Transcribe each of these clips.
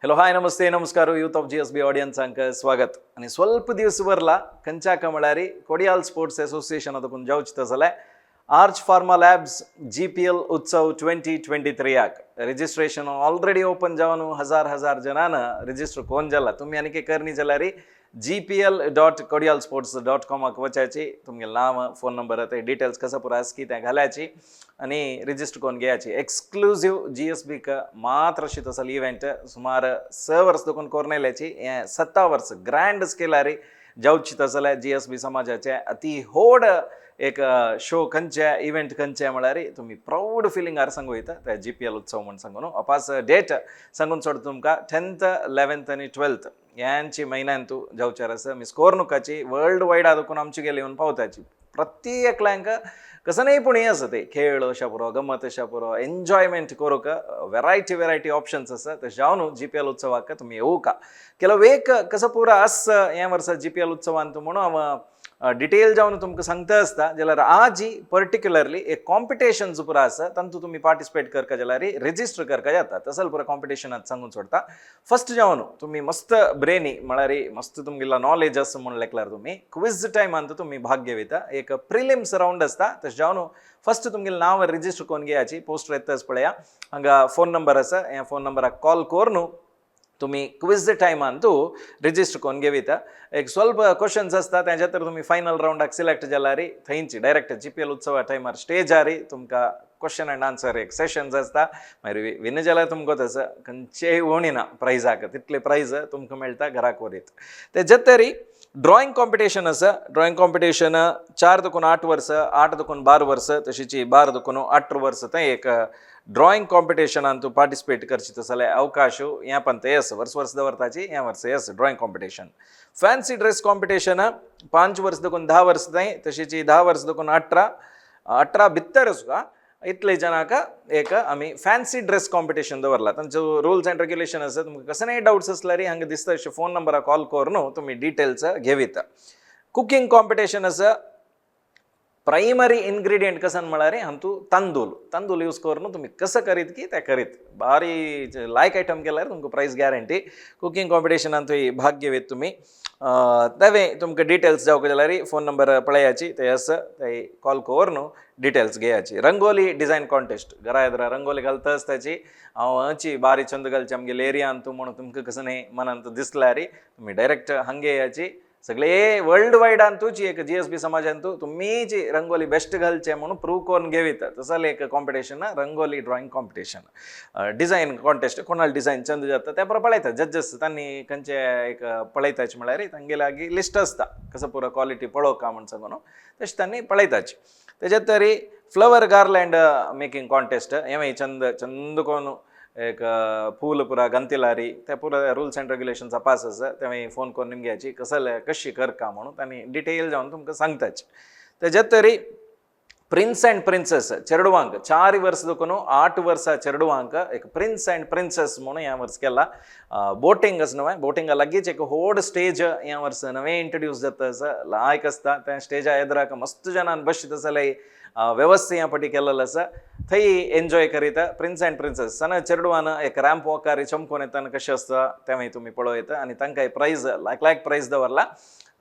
Hello hi नमस्ते नमस्कार youth of GSB ऑडियन्सांक स्वागत आणि स्वल्प दिवसवरला कंचाक म्हळ्यारी कोडियाल स्पोर्ट्स असोसिएशन ಅದಕ್ಕೊಂದು जावचितसले आर्च फार्मा लॅब्स GPL उत्सव 2023 आक रजिस्ट्रेशन ऑलरेडी ओपन जावन हजार जनान रजिस्टर कोण जाला तुम्ही आणखी करणी जाल्यारी gpl.kodialsports.com वचायची तुमगे नाव फोन नंबर ते डिटेल्स कसा पुरा आसकी त्या घालायची आणि रजिस्टर कोण घ्यायची एक्सक्लूसिव GSB का मात्र अशी तसल इव्हेंट सुमार 6 वर्ष दुखून कोरनेल्याची 7 वर्ष ग्रँड स्केलारी जाऊची तसल GSB समाजाचे अति होड एक शो खंचे इव्हेंट खंचे म्हळ्यारी तुम्ही प्राऊड फिलिंग आर सांगू येता त्या GPL उत्सव म्हणून सांगून अपास डेट सांगून सोड तुमका 10th 11th आणि 12th यांची महिन्यांतू जावचार आसा मिस कोरनुकाची वर्ल्ड वाईड आदकून आमची गेली येऊन पावताची प्रत्येक लांका कसं नाही पण हे असं ते खेळ अशा पुरो गमत अशा पुरो एन्जॉयमेंट करूक वेरायटी ऑप्शन्स आसा ते जावन GPL उत्सवाक तुम्ही येऊ का ಕೆಲವು एक कसं पुरा आस या वर्सा GPL उत्सवांत म्हणून हांव डिटेल जाऊन तुमकां सांगता आसता जाल्यार आज पर्टिक्युलरली एक कॉम्पिटिशन पुरा आसा तांतू तुम्ही पार्टिसिपेट करता जाल्यार रजिस्टर करता जाता तसल पुरा कॉम्पिटिशनात सांगून सोडता फर्स्ट जावन तुम्ही मस्त ब्रेनी म्हळ्यार मस्त तुमगेला नॉलेज आसा म्हणून लेखल्यार तुम्ही क्विज टायमांत तुम्ही भाग घेता एक प्रिलिम्स राउंड आसता तशें जावन फर्स्ट तुमगेलें नाव रजिस्टर करून घेयाची पोस्टर येताच पळया हांगा फोन नंबर आसा ह्या फोन नंबराक कॉल करून तुम्ही क्विज टायमांतू रजिस्टर करून घेता एक स्वल्प क्वेश्चन्स आसता त्याच्या तर तुम्ही फायनल राउंडाक सिलेक्ट जाल्यार थंयची डायरेक्ट GPL उत्सवा टायमार स्टेजार तुमकां क्वेश्चन एंड आन्सर एक सेशन्स आसता मागीर विन जाल्यार तुमकां तसं खंयचेय उणीना प्रायजाक तितले प्रायज तुमकां मेळटा घराक व्हरीत तेजे तरी ड्रॉइंग कॉम्पिटिशन आसा ड्रॉइंग कॉम्पिटिशन 4 दुखून 8 वर्स 8 दुखून 12 वर्स तशीची 12 दुखून 18 वर्स थंय एक ड्रॉइंग कॉम्पिटिशनान तू पार्टिसिपेट करची तसले अवकाश ह्या पण ते येस वर्स दवरताची ह्या वर्स yes drawing competition fancy dress competition 5 वर्स दुखून 10 वर्स थंय तशीची 10 वर्स दुखून 18 भितर सुद्धा इतले जनाक एक आम्ही फॅन्सी ड्रेस कॉम्पिटिशन दवरला तांचो रूल्स अँड रेग्युलेशन आसा तुमकां कसले डाउट्स असल्यार हांगा दिसता अशें फोन नंबराक कॉल करून तुम्ही डिटेल्स घेविता कुकिंग कॉम्पिटिशन आसा प्राइमरी इन्ग्रेडियंट कसं म्हळ्यार हातू तांदूळ यूज करून तुम्ही कसं करीत की ते करीत भारी लायक आयटम केल्यार तुमकां प्राइज गॅरंटी कुकिंग कॉम्पिटिशनान थंय भाग घेवीत तुम्ही तवे तुमकां डिटेल्स जावक जाल्यार फोन नंबर पळयाची ते आसा थंय कॉल करून डिटेल्स घेयाची रंगोली डिझायन कॉन्टेस्ट घरा येद्रा रंगोली घालता आसताची हांव हची बारी चंद घालची आमगे एरियांत म्हणून तुमकां कसं न्ही मनांत दिसल्यार तुम्ही डायरेक्ट हांगे येयाची सगळे वर्ल्ड वाईड आणतूची एक GSB समाजांतू तुम्ही जी रंगोली बेस्ट घालचे म्हणून प्रूव्ह करून घेविता तसले एक competition rangoli drawing competition design contest कोणाला डिझायन चंद जाता त्या बरोबर पळयता जजेस तांणी खंयचे एक पळयताचे म्हळ्यार तांगे लागी लिस्ट आसता कसं पुरो क्वालिटी पळोवका म्हण सांगून तशें तांणी पळयताची तेजेत तरी फ्लवर गार्लँड मेकिंग कॉन्टेस्ट हें चंद कोण एक फूल पुरा गंतिलारी ते पुरा रूल्स अँड रेग्युलेशन्स पास आसा ते फोन करून निमग्याची कशी करका म्हणून तांणी डिटेल जावन तुमकां सांगताची तेजेत तरी प्रिन्स अँड प्रिन्सेस चेडवांक 4 वर्स दुखून 8 वर्सां चेडवांक एक प्रिन्स अँड प्रिन्सेस म्हणून ह्या वर्स केला बोटिंग आसा न्हय बोटिंगा लागींच एक व्हड स्टेज ह्या वर्स नवें इंट्रोड्यूस जाता आसा लायक आसता त्या स्टेजा येद्राक मस्त जनान बसता जाल्यार व्यवस्था ह्या फाटी केलेलो आसा थंय एन्जॉय करीता प्रिन्स अँड प्रिन्सेस सन चेडवान एक रॅम्प वॉकार चमकोन येताना कशें आसता तें तुमी पळयता आनी तांकां प्रायज लायक प्रायज दवरला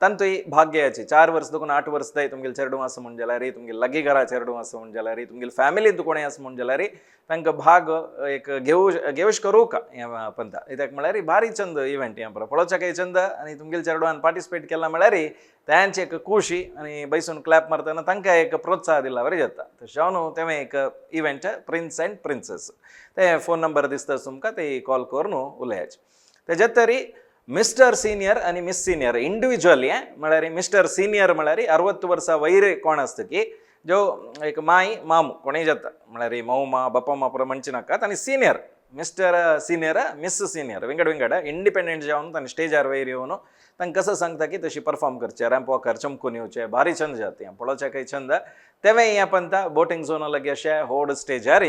तांतूय भाग घेयाची 4 वर्स दुखून 8 वर्स थंय तुमगेलें चेडूं आसा म्हण जाल्यार तुमगे लागीं घरा चेडूं आसा म्हण जाल्यार तुमगेले फॅमिलींत कोणें आसा म्हण जाल्यार तांकां भाग एक घेवश करूं का हें पंता कित्याक म्हळ्यार भारी चंद इव्हेंट हें पळोवच्याकय चंद आनी तुमगेल्या चेडवान पार्टिसिपेट केला म्हळ्यार तांची एक खुशी आनी बैसून क्लॅप मारतना तांकां एक प्रोत्साह दिला बरें जाता तशें जावन तें एक इव्हेंट प्रिन्स अँड प्रिन्सेस ते फोन नंबर दिसता तुमकां ते कॉल करून उलयाचे तेजेत तरी मिस्टर सिनियर आणि मिस सिनियर इंडिव्हिज्युअली म्हळ्यार मिस्टर सिनियर म्हळ्यार 60 वर्सां वयर कोण आसता की जो एक माई मामू कोणीय जाता म्हळ्यार माऊ मा बापा मा पुरो म्हणचे नाकात आनी senior mister senior miss senior विंगड इंडिपेंडेंट जावन तांणी स्टेजार वयर येवन तांकां कसं सांगता की तशी परफॉर्म करचे रॅम्प वॉकार चमकून येवचे भारी छंद जाता हें पळोवचें छंद तेवें हें पंता बोटिंग झोना लागीं अशें व्हड स्टेजार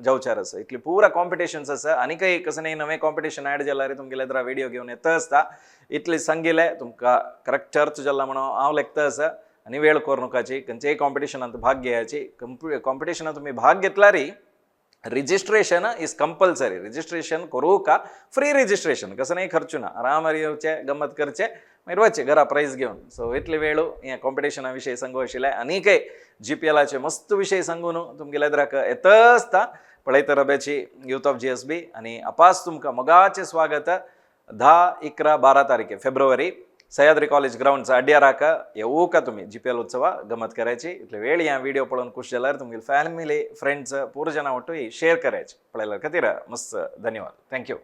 जावचार आसा इतली पुरा कॉम्पिटिशन्स आसा आनीकय कसं न्ही नवें कॉम्पिटिशन ऍड जाल्यार तुमगेले येद्रा व्हिडिओ घेवन येता आसता इतली सांगिल्लें तुमकां करेक्ट चर्च जाल्ला म्हणून हांव लेखता आसा आनी वेळ करूं नाकाची खंयचेय कॉम्पिटिशनांत भाग घेयाची कॉम्पिटिशनांत तुमी भाग घेतल्यार रजिस्ट्रेशन इज कंपल्सरी. रजिस्ट्रेशन करू का फ्री रजिस्ट्रेशन कसं नाही खर्चू ना आराम येवचे गंमत करचे मागीर वचचे घरा प्राइज घेवन. सो इतले वेळ हे कॉम्पिटिशना विशयी सांगू आशिल्लें आनीकय GPLाचे मस्त विशय सांगून तुमगेल्या एदराक येतसता पळयता रब्याची यूथ ऑफ GSB आनी अपास तुमकां मोगाचें स्वागत 10, 11, 12 तारीख फेब्रुवारी सह्याद्री कॉलेज ग्राउंडचा अड्ड्याराक येऊ का तुम्ही GPL उत्सवा गमत करायची. इतले वेळ ह्या व्हिडिओ पळोवन खुश जाल्यार तुमगे फॅमिली फ्रेंड्स पूर जना वाटू शेअर करायचे. पळयल्यार खातीर मस्त धन्यवाद. थँक्यू.